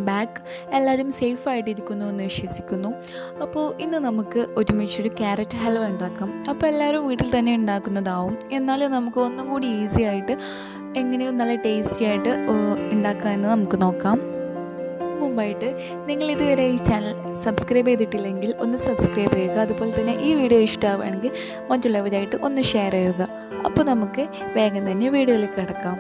Welcome back. എല്ലാവരും സേഫായിട്ടിരിക്കുന്നു എന്ന് വിശ്വസിക്കുന്നു. അപ്പോൾ ഇന്ന് നമുക്ക് ഒരുമിച്ചൊരു ക്യാരറ്റ് ഹൽവ ഉണ്ടാക്കാം. അപ്പോൾ എല്ലാവരും വീട്ടിൽ തന്നെ ഉണ്ടാക്കുന്നതാവും, എന്നാലും നമുക്ക് ഒന്നും കൂടി ഈസി ആയിട്ട് എങ്ങനെയും നല്ല ടേസ്റ്റി ആയിട്ട് ഉണ്ടാക്കാമെന്ന് നമുക്ക് നോക്കാം. മുമ്പായിട്ട് നിങ്ങൾ ഇതുവരെ ഈ ചാനൽ സബ്സ്ക്രൈബ് ചെയ്തിട്ടില്ലെങ്കിൽ ഒന്ന് സബ്സ്ക്രൈബ് ചെയ്യുക. അതുപോലെ തന്നെ ഈ വീഡിയോ ഇഷ്ടമാവുകയാണെങ്കിൽ മറ്റുള്ളവരായിട്ട് ഒന്ന് ഷെയർ ചെയ്യുക. അപ്പോൾ നമുക്ക് വേഗം തന്നെ വീഡിയോയിലേക്ക് കിടക്കാം.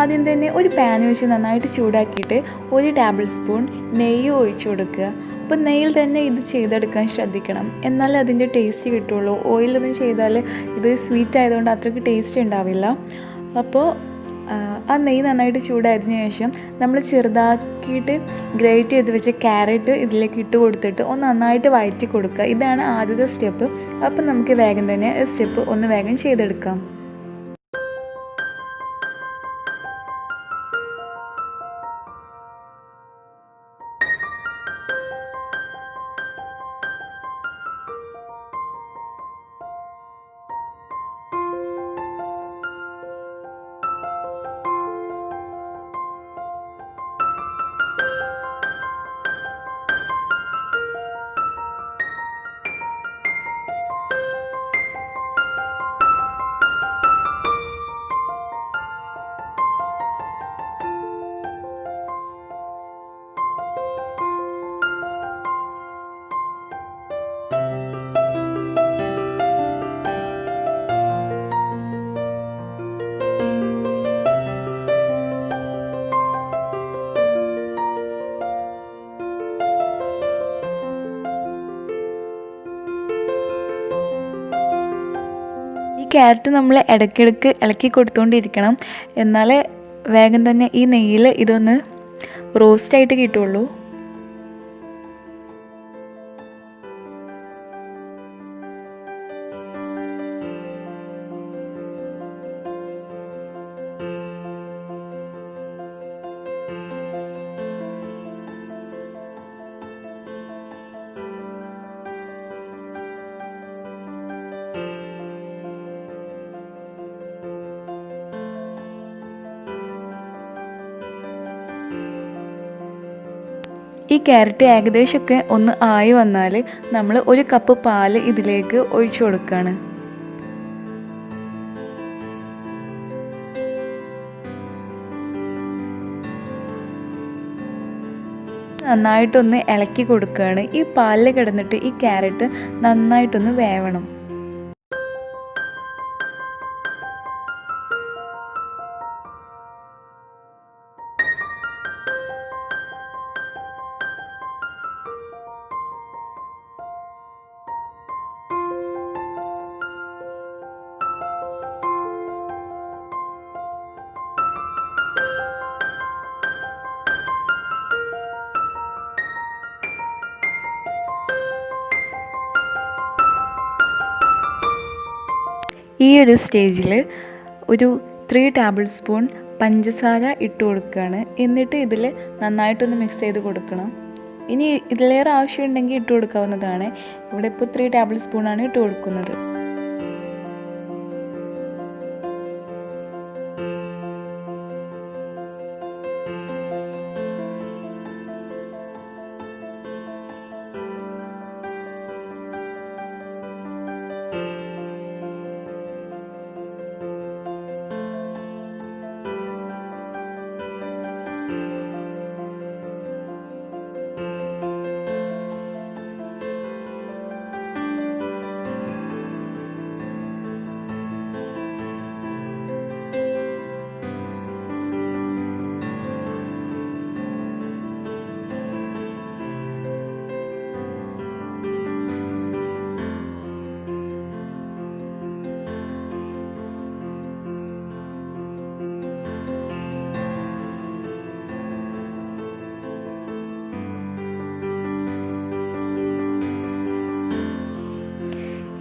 ആദ്യം തന്നെ ഒരു പാൻ വെച്ച് നന്നായിട്ട് ചൂടാക്കിയിട്ട് 1 ടേബിൾ സ്പൂൺ നെയ്യ് ഒഴിച്ചു കൊടുക്കുക. അപ്പോൾ നെയ്യിൽ തന്നെ ഇത് ചെയ്തെടുക്കാൻ ശ്രദ്ധിക്കണം, എന്നാലേ അതിൻ്റെ ടേസ്റ്റ് കിട്ടുള്ളൂ. ഓയിലൊന്നും ചെയ്താൽ ഇത് സ്വീറ്റ് ആയതുകൊണ്ട് അത്രയ്ക്ക് ടേസ്റ്റ് ഉണ്ടാവില്ല. അപ്പോൾ ആ നെയ്യ് നന്നായിട്ട് ചൂടായതിനു ശേഷം നമ്മൾ ചെറുതാക്കിയിട്ട് ഗ്രേറ്റ് ചെയ്ത് വെച്ച ക്യാരറ്റ് ഇതിലേക്ക് ഇട്ട് കൊടുത്തിട്ട് ഒന്ന് നന്നായിട്ട് വഴറ്റി കൊടുക്കുക. ഇതാണ് ആദ്യത്തെ സ്റ്റെപ്പ്. അപ്പം നമുക്ക് വേഗം തന്നെ സ്റ്റെപ്പ് ഒന്ന് വേഗം ചെയ്തെടുക്കാം. ക്യാരറ്റ് നമ്മൾ ഇടയ്ക്കിടയ്ക്ക് ഇളക്കി കൊടുത്തുകൊണ്ടിരിക്കണം, എന്നാലേ വേഗം തന്നെ ഈ നെയ്യിൽ ഇതൊന്ന് റോസ്റ്റായിട്ട് കിട്ടുള്ളൂ. ഈ ക്യാരറ്റ് ഏകദേശമൊക്കെ ഒന്ന് ആയി വന്നാൽ നമ്മൾ 1 കപ്പ് പാൽ ഇതിലേക്ക് ഒഴിച്ചു കൊടുക്കുകയാണ്. നന്നായിട്ടൊന്ന് ഇളക്കി കൊടുക്കുകയാണ്. ഈ പാലിൽ കിടന്നിട്ട് ഈ ക്യാരറ്റ് നന്നായിട്ടൊന്ന് വേവണം. ഈ ഒരു സ്റ്റേജിൽ ഒരു 3 ടേബിൾ സ്പൂൺ പഞ്ചസാര ഇട്ട് കൊടുക്കുകയാണ്. എന്നിട്ട് ഇതിൽ നന്നായിട്ടൊന്ന് മിക്സ് ചെയ്ത് കൊടുക്കണം. ഇനി ഇതിലേറെ ആവശ്യമുണ്ടെങ്കിൽ ഇട്ട് കൊടുക്കാവുന്നതാണ്. ഇവിടെ ഇപ്പോൾ 3 ടേബിൾ സ്പൂണാണ് ഇട്ട് കൊടുക്കുന്നത്.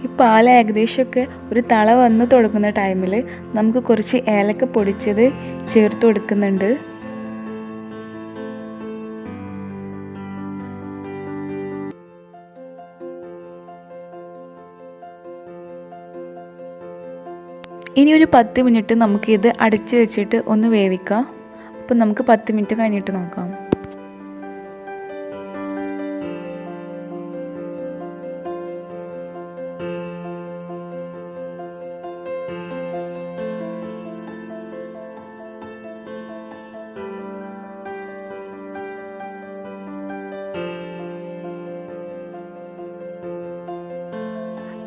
ഈ പാൽ ഏകദേശമൊക്കെ ഒരു തള വന്ന് തുടങ്ങുന്ന ടൈമിൽ നമുക്ക് കുറച്ച് ഏലക്ക പൊടിച്ചത് ചേർത്ത് കൊടുക്കുന്നുണ്ട്. ഇനി ഒരു 10 മിനിറ്റ് നമുക്കിത് അടച്ച് വെച്ചിട്ട് ഒന്ന് വേവിക്കാം. അപ്പം നമുക്ക് 10 മിനിറ്റ് കഴിഞ്ഞിട്ട് നോക്കാം.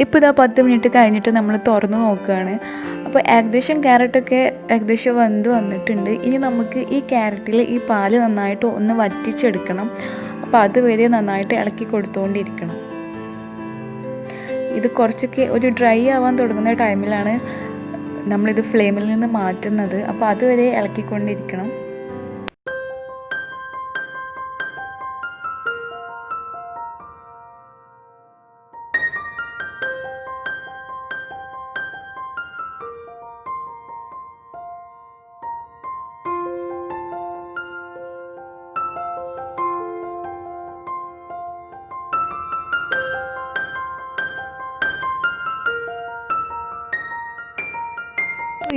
ഇപ്പോൾ ഇതാ 10 മിനിറ്റ് കഴിഞ്ഞിട്ട് നമ്മൾ തുറന്ന് നോക്കുകയാണ്. അപ്പോൾ ഏകദേശം ക്യാരറ്റൊക്കെ ഏകദേശം വന്നിട്ടുണ്ട്. ഇനി നമുക്ക് ഈ ക്യാരറ്റിൽ ഈ പാല് നന്നായിട്ട് ഒന്ന് വറ്റിച്ചെടുക്കണം. അപ്പോൾ അതുവരെ നന്നായിട്ട് ഇളക്കി കൊടുത്തുകൊണ്ടിരിക്കണം. ഇത് കുറച്ചൊക്കെ ഒരു ഡ്രൈ ആവാൻ തുടങ്ങുന്ന ടൈമിലാണ് നമ്മളിത് ഫ്ലെയിമിൽ നിന്ന് മാറ്റുന്നത്. അപ്പോൾ അതുവരെ ഇളക്കിക്കൊണ്ടിരിക്കണം.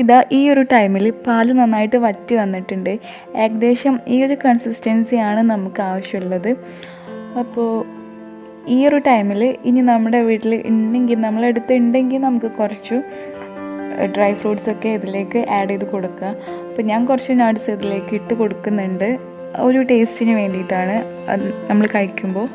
ഇതാ ഈ ഒരു ടൈമിൽ പാല് നന്നായിട്ട് വറ്റി വന്നിട്ടുണ്ട്. ഏകദേശം ഈ ഒരു കൺസിസ്റ്റൻസിയാണ് നമുക്ക് ആവശ്യമുള്ളത്. അപ്പോൾ ഈ ഒരു ടൈമിൽ ഇനി നമ്മുടെ വീട്ടിൽ ഉണ്ടെങ്കിൽ നമ്മളെടുത്തുണ്ടെങ്കിൽ നമുക്ക് കുറച്ച് ഡ്രൈ ഫ്രൂട്ട്സൊക്കെ ഇതിലേക്ക് ആഡ് ചെയ്ത് കൊടുക്കുക. അപ്പോൾ ഞാൻ കുറച്ച് നട്ട്സ് ഇതിലേക്ക് ഇട്ട് കൊടുക്കുന്നുണ്ട്. ഒരു ടേസ്റ്റിന് വേണ്ടിയിട്ടാണ് നമ്മൾ കഴിക്കുമ്പോൾ.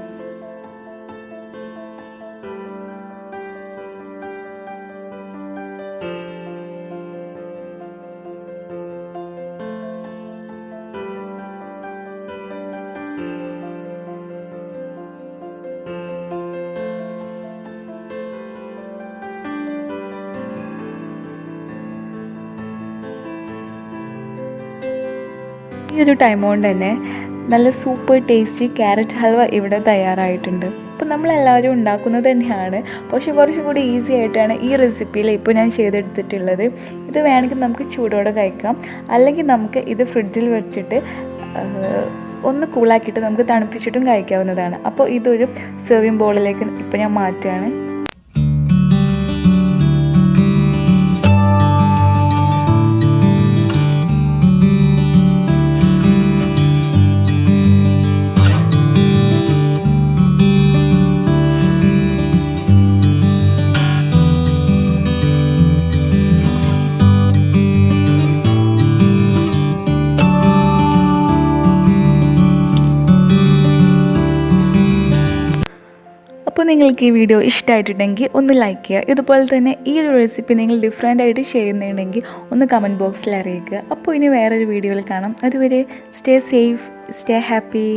ഈ ഒരു ടൈം കൊണ്ട് തന്നെ നല്ല സൂപ്പർ ടേസ്റ്റി ക്യാരറ്റ് ഹൽവ ഇവിടെ തയ്യാറായിട്ടുണ്ട്. അപ്പോൾ നമ്മളെല്ലാവരും ഉണ്ടാക്കുന്നത് തന്നെയാണ്, പക്ഷേ കുറച്ചും കൂടി ഈസി ആയിട്ടാണ് ഈ റെസിപ്പിയിൽ ഇപ്പോൾ ഞാൻ ചെയ്തെടുത്തിട്ടുള്ളത്. ഇത് വേണമെങ്കിൽ നമുക്ക് ചൂടോടെ കഴിക്കാം, അല്ലെങ്കിൽ നമുക്ക് ഇത് ഫ്രിഡ്ജിൽ വെച്ചിട്ട് ഒന്ന് കൂളാക്കിയിട്ട് നമുക്ക് തണുപ്പിച്ചിട്ടും കഴിക്കാവുന്നതാണ്. അപ്പോൾ ഇതൊരു സെർവിങ് ബോളിലേക്ക് ഇപ്പോൾ ഞാൻ മാറ്റുകയാണ്. അപ്പോൾ നിങ്ങൾക്ക് ഈ വീഡിയോ ഇഷ്ടമായിട്ടുണ്ടെങ്കിൽ ഒന്ന് ലൈക്ക് ചെയ്യുക. ഇതുപോലെ തന്നെ ഈ ഒരു റെസിപ്പി നിങ്ങൾ ഡിഫറെൻ്റ് ആയിട്ട് ചെയ്യുന്നുണ്ടെങ്കിൽ ഒന്ന് കമൻറ്റ് ബോക്സിൽ അറിയിക്കുക. അപ്പോൾ ഇനി വേറൊരു വീഡിയോയിൽ കാണാം. അതുവരെ സ്റ്റേ സേഫ്, സ്റ്റേ ഹാപ്പി.